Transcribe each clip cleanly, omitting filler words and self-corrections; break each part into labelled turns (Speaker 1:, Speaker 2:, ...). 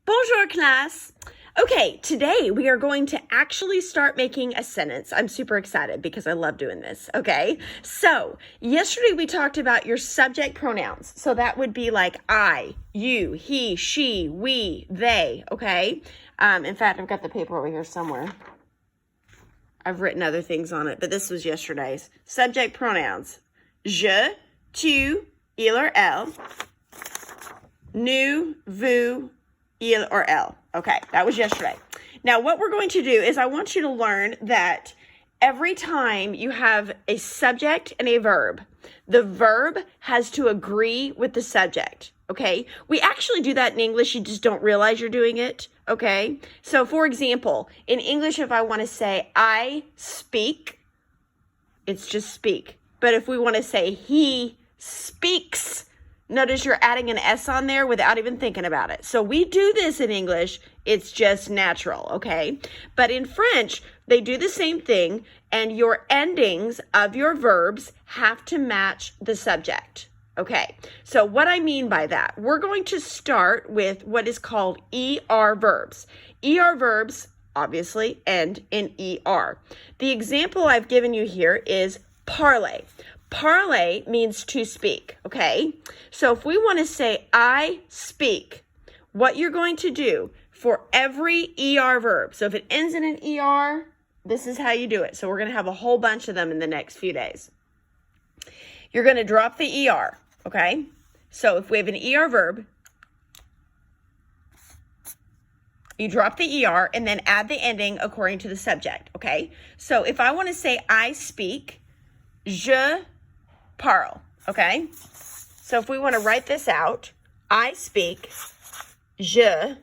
Speaker 1: Bonjour, class. Okay, today we are going to actually start making a sentence. I'm super excited because I love doing this, okay? So, yesterday we talked about your subject pronouns. So that would be like I, you, he, she, we, they, okay? In fact, I've got the paper over here somewhere. I've written other things on it, but this was yesterday's. Subject pronouns. Je, tu, il or elle. Nous, vous, il or elle. Okay, that was yesterday. Now, what we're going to do is I want you to learn that every time you have a subject and a verb, the verb has to agree with the subject, okay? We actually do that in English. You just don't realize you're doing it, okay? So, for example, in English, if I want to say I speak, it's just speak. But if we want to say he speaks, notice you're adding an S on there without even thinking about it. So we do this in English. It's just natural, okay? But in French, they do the same thing, and your endings of your verbs have to match the subject, okay? So what I mean by that, we're going to start with what is called ER verbs. ER verbs, obviously, end in ER. The example I've given you here is parler. Parler means to speak, okay? So if we want to say I speak, what you're going to do for every ER verb, so if it ends in an ER, this is how you do it. So we're going to have a whole bunch of them in the next few days. You're going to drop the ER, okay? So if we have an ER verb, you drop the ER and then add the ending according to the subject, okay? So if I want to say I speak, je parle, okay? So if we want to write this out, I speak, je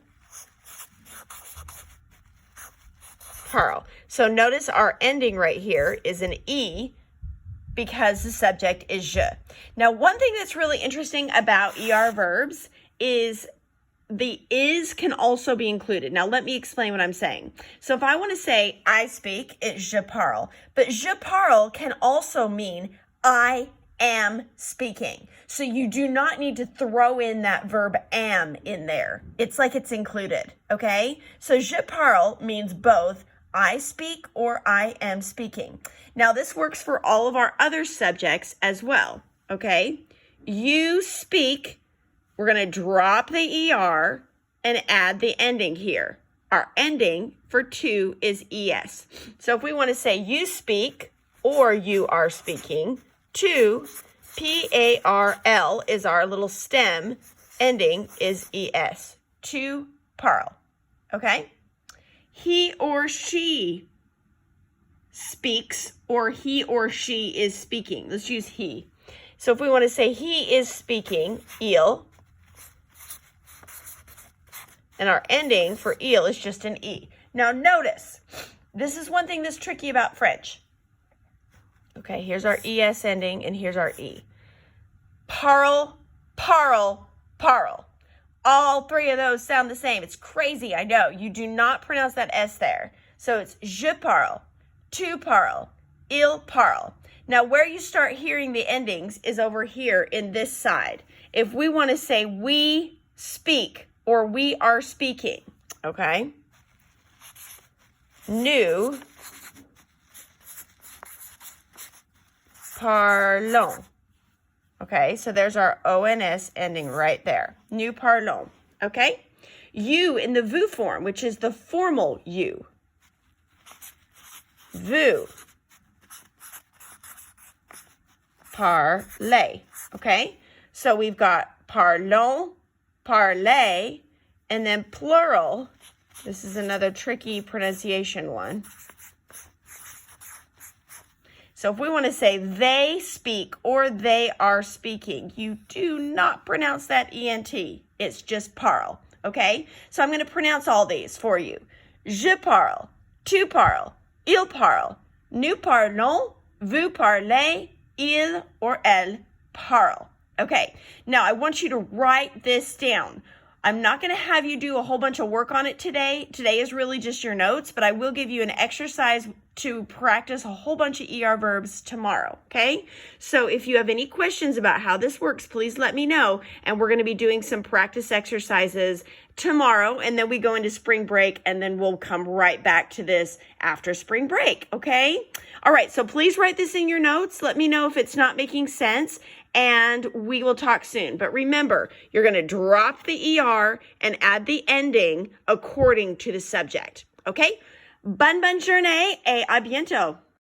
Speaker 1: parle. So notice our ending right here is an E because the subject is je. Now, one thing that's really interesting about ER verbs is the is can also be included. Now, let me explain what I'm saying. So if I want to say I speak, it's je parle. But je parle can also mean I am speaking. So you do not need to throw in that verb am in there. It's like it's included, okay? So je parle means both I speak or I am speaking. Now this works for all of our other subjects as well, okay? You speak, we're going to drop the ER and add the ending here. Our ending for to is ES. So if we want to say you speak or you are speaking, to, P-A-R-L is our little stem, ending is E-S, to parle, okay? He or she speaks or he or she is speaking. Let's use he. So if we want to say he is speaking, il, and our ending for il is just an E. Now notice, this is one thing that's tricky about French. Okay, here's our ES ending, and here's our E. Parle, parle, parle. All three of those sound the same. It's crazy, I know. You do not pronounce that S there. So it's je parle, tu parle, il parle. Now, where you start hearing the endings is over here in this side. If we want to say we speak or we are speaking, okay? Nous parlons. Okay, so there's our ONS ending right there. Nous parlons. Okay? You in the vous form, which is the formal you. Vous parlez. Okay? So we've got parlons, parlez, and then plural. This is another tricky pronunciation one. So if we want to say they speak or they are speaking, you do not pronounce that ENT. It's just parle, okay? So I'm going to pronounce all these for you. Je parle, tu parles, il parle, nous parlons, vous parlez, il or elle parle. Okay, now I want you to write this down. I'm not going to have you do a whole bunch of work on it today. Today is really just your notes, but I will give you an exercise to practice a whole bunch of ER verbs tomorrow, okay? So if you have any questions about how this works, please let me know. And we're going to be doing some practice exercises tomorrow, and then we go into spring break, and then we'll come right back to this after spring break, okay? All right, so please write this in your notes. Let me know if it's not making sense, and we will talk soon. But remember, you're going to drop the ER and add the ending according to the subject, okay? Bonne journée et à bientôt.